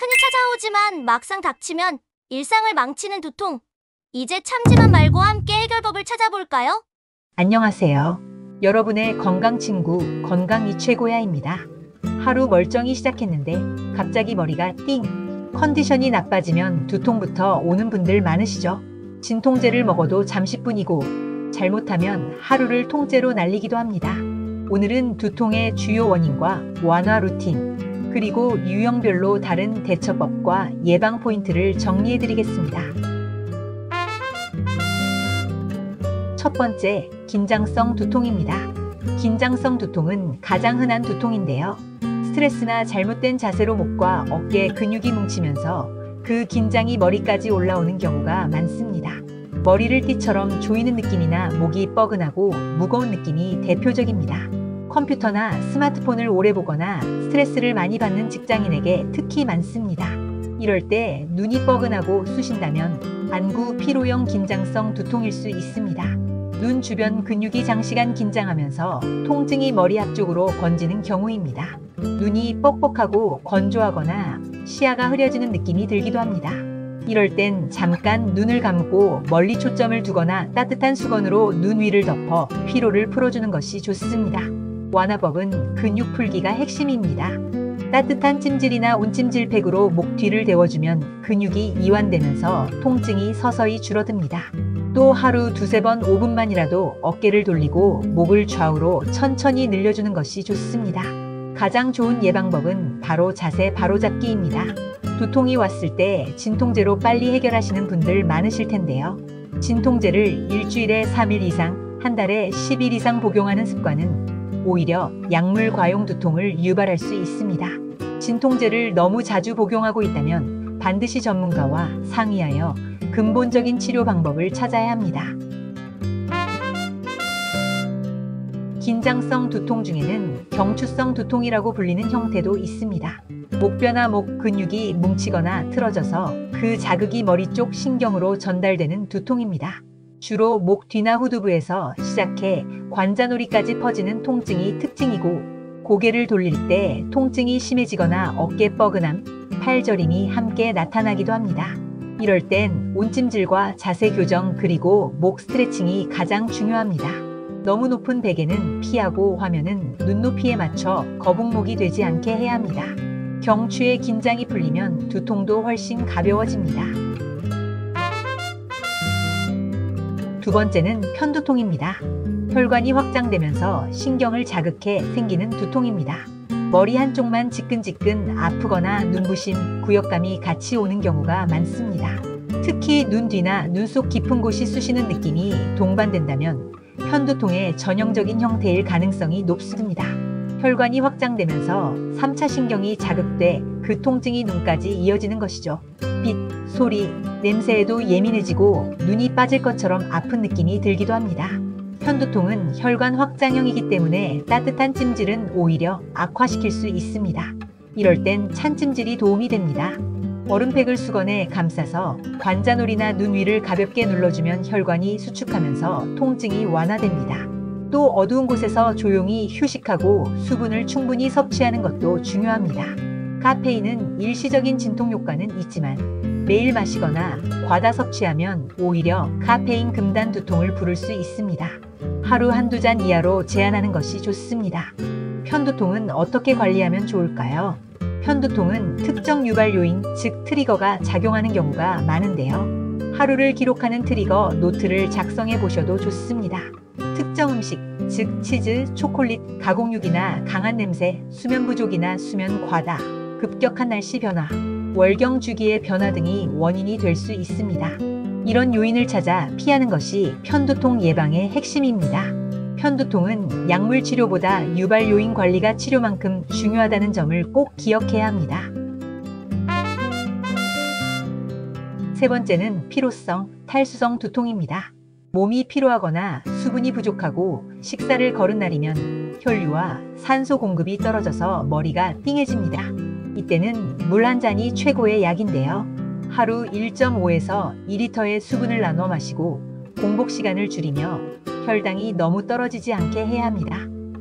흔히 찾아오지만 막상 닥치면 일상을 망치는 두통. 이제 참지만 말고 함께 해결법을 찾아볼까요? 안녕하세요. 여러분의 건강 친구 건강이 최고야입니다. 하루 멀쩡히 시작했는데 갑자기 머리가 띵! 컨디션이 나빠지면 두통부터 오는 분들 많으시죠? 진통제를 먹어도 잠시뿐이고 잘못하면 하루를 통째로 날리기도 합니다. 오늘은 두통의 주요 원인과 완화 루틴, 그리고 유형별로 다른 대처법과 예방 포인트를 정리해드리겠습니다. 첫 번째, 긴장성 두통입니다. 긴장성 두통은 가장 흔한 두통인데요. 스트레스나 잘못된 자세로 목과 어깨 근육이 뭉치면서 그 긴장이 머리까지 올라오는 경우가 많습니다. 머리를 띠처럼 조이는 느낌이나 목이 뻐근하고 무거운 느낌이 대표적입니다. 컴퓨터나 스마트폰을 오래 보거나 스트레스를 많이 받는 직장인에게 특히 많습니다. 이럴 때 눈이 뻐근하고 쑤신다면 안구 피로형 긴장성 두통일 수 있습니다. 눈 주변 근육이 장시간 긴장하면서 통증이 머리 앞쪽으로 번지는 경우입니다. 눈이 뻑뻑하고 건조하거나 시야가 흐려지는 느낌이 들기도 합니다. 이럴 땐 잠깐 눈을 감고 멀리 초점을 두거나 따뜻한 수건으로 눈 위를 덮어 피로를 풀어주는 것이 좋습니다. 완화법은 근육 풀기가 핵심입니다. 따뜻한 찜질이나 온찜질팩으로 목 뒤를 데워주면 근육이 이완되면서 통증이 서서히 줄어듭니다. 또 하루 두세 번 5분만이라도 어깨를 돌리고 목을 좌우로 천천히 늘려주는 것이 좋습니다. 가장 좋은 예방법은 바로 자세 바로잡기입니다. 두통이 왔을 때 진통제로 빨리 해결하시는 분들 많으실 텐데요. 진통제를 일주일에 3일 이상, 한 달에 10일 이상 복용하는 습관은 오히려 약물 과용 두통을 유발할 수 있습니다. 진통제를 너무 자주 복용하고 있다면 반드시 전문가와 상의하여 근본적인 치료 방법을 찾아야 합니다. 긴장성 두통 중에는 경추성 두통이라고 불리는 형태도 있습니다. 목뼈나 목 근육이 뭉치거나 틀어져서 그 자극이 머리 쪽 신경으로 전달되는 두통입니다. 주로 목 뒤나 후두부에서 시작해 관자놀이까지 퍼지는 통증이 특징이고, 고개를 돌릴 때 통증이 심해지거나 어깨 뻐근함, 팔 저림이 함께 나타나기도 합니다. 이럴 땐 온찜질과 자세 교정 그리고 목 스트레칭이 가장 중요합니다. 너무 높은 베개는 피하고 화면은 눈높이에 맞춰 거북목이 되지 않게 해야 합니다. 경추의 긴장이 풀리면 두통도 훨씬 가벼워집니다. 두 번째는 편두통입니다. 혈관이 확장되면서 신경을 자극해 생기는 두통입니다. 머리 한쪽만 지끈지끈 아프거나 눈부심, 구역감이 같이 오는 경우가 많습니다. 특히 눈 뒤나 눈속 깊은 곳이 쑤시는 느낌이 동반된다면 편두통의 전형적인 형태일 가능성이 높습니다. 혈관이 확장되면서 3차 신경이 자극돼 그 통증이 눈까지 이어지는 것이죠. 빛, 소리, 냄새에도 예민해지고 눈이 빠질 것처럼 아픈 느낌이 들기도 합니다. 편두통은 혈관 확장형이기 때문에 따뜻한 찜질은 오히려 악화시킬 수 있습니다. 이럴 땐 찬 찜질이 도움이 됩니다. 얼음팩을 수건에 감싸서 관자놀이나 눈 위를 가볍게 눌러주면 혈관이 수축하면서 통증이 완화됩니다. 또 어두운 곳에서 조용히 휴식하고 수분을 충분히 섭취하는 것도 중요합니다. 카페인은 일시적인 진통 효과는 있지만 매일 마시거나 과다 섭취하면 오히려 카페인 금단 두통을 부를 수 있습니다. 하루 한두 잔 이하로 제한하는 것이 좋습니다. 편두통은 어떻게 관리하면 좋을까요? 편두통은 특정 유발 요인, 즉 트리거가 작용하는 경우가 많은데요. 하루를 기록하는 트리거 노트를 작성해 보셔도 좋습니다. 특정 음식, 즉 치즈, 초콜릿, 가공육이나 강한 냄새, 수면 부족이나 수면 과다, 급격한 날씨 변화, 월경 주기의 변화 등이 원인이 될 수 있습니다. 이런 요인을 찾아 피하는 것이 편두통 예방의 핵심입니다. 편두통은 약물 치료보다 유발 요인 관리가 치료만큼 중요하다는 점을 꼭 기억해야 합니다. 세 번째는 피로성, 탈수성 두통입니다. 몸이 피로하거나 수분이 부족하고 식사를 거른 날이면 혈류와 산소 공급이 떨어져서 머리가 띵해집니다. 이때는 물 한 잔이 최고의 약인데요. 하루 1.5에서 2리터의 수분을 나눠 마시고 공복 시간을 줄이며 혈당이 너무 떨어지지 않게 해야 합니다.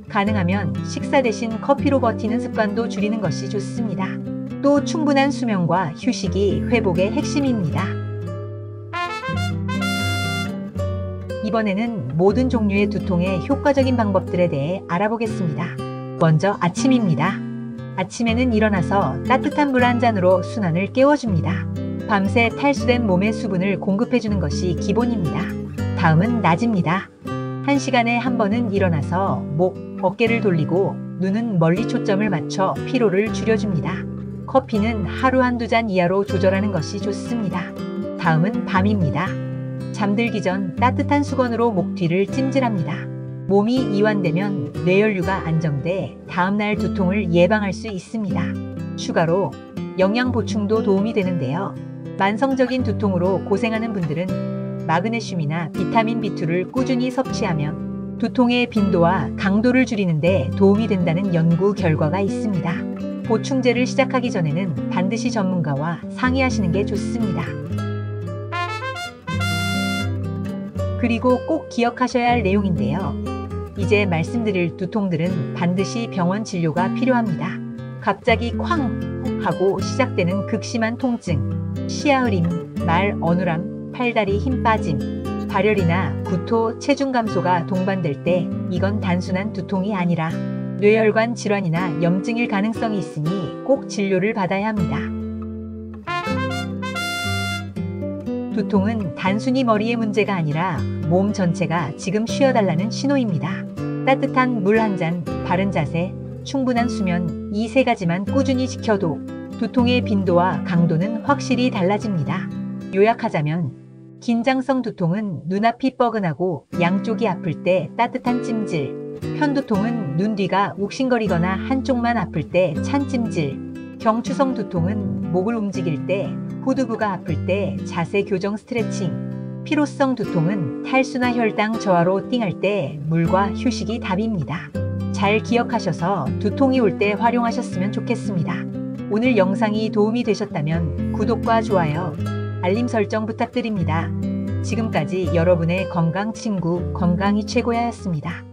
가능하면 식사 대신 커피로 버티는 습관도 줄이는 것이 좋습니다. 또 충분한 수면과 휴식이 회복의 핵심입니다. 이번에는 모든 종류의 두통의 효과적인 방법들에 대해 알아보겠습니다. 먼저 아침입니다. 아침에는 일어나서 따뜻한 물 한 잔으로 순환을 깨워줍니다. 밤새 탈수된 몸에 수분을 공급해주는 것이 기본입니다. 다음은 낮입니다. 1시간에 한 번은 일어나서 목, 어깨를 돌리고 눈은 멀리 초점을 맞춰 피로를 줄여줍니다. 커피는 하루 한두 잔 이하로 조절하는 것이 좋습니다. 다음은 밤입니다. 잠들기 전 따뜻한 수건으로 목 뒤를 찜질합니다. 몸이 이완되면 뇌혈류가 안정돼 다음날 두통을 예방할 수 있습니다. 추가로 영양 보충도 도움이 되는데요. 만성적인 두통으로 고생하는 분들은 마그네슘이나 비타민 B2를 꾸준히 섭취하면 두통의 빈도와 강도를 줄이는 데 도움이 된다는 연구 결과가 있습니다. 보충제를 시작하기 전에는 반드시 전문가와 상의하시는 게 좋습니다. 그리고 꼭 기억하셔야 할 내용인데요. 이제 말씀드릴 두통들은 반드시 병원 진료가 필요합니다. 갑자기 쾅 하고 시작되는 극심한 통증, 시야 흐림, 말 어눌함, 팔다리 힘 빠짐, 발열이나 구토, 체중 감소가 동반될 때 이건 단순한 두통이 아니라 뇌혈관 질환이나 염증일 가능성이 있으니 꼭 진료를 받아야 합니다. 두통은 단순히 머리의 문제가 아니라 몸 전체가 지금 쉬어달라는 신호입니다. 따뜻한 물 한 잔, 바른 자세, 충분한 수면 이 세 가지만 꾸준히 지켜도 두통의 빈도와 강도는 확실히 달라집니다. 요약하자면 긴장성 두통은 눈앞이 뻐근하고 양쪽이 아플 때 따뜻한 찜질, 편두통은 눈 뒤가 욱신거리거나 한쪽만 아플 때 찬 찜질, 경추성 두통은 목을 움직일 때, 후두부가 아플 때 자세 교정 스트레칭, 피로성 두통은 탈수나 혈당 저하로 띵할 때 물과 휴식이 답입니다. 잘 기억하셔서 두통이 올 때 활용하셨으면 좋겠습니다. 오늘 영상이 도움이 되셨다면 구독과 좋아요, 알림 설정 부탁드립니다. 지금까지 여러분의 건강 친구 건강이 최고야였습니다.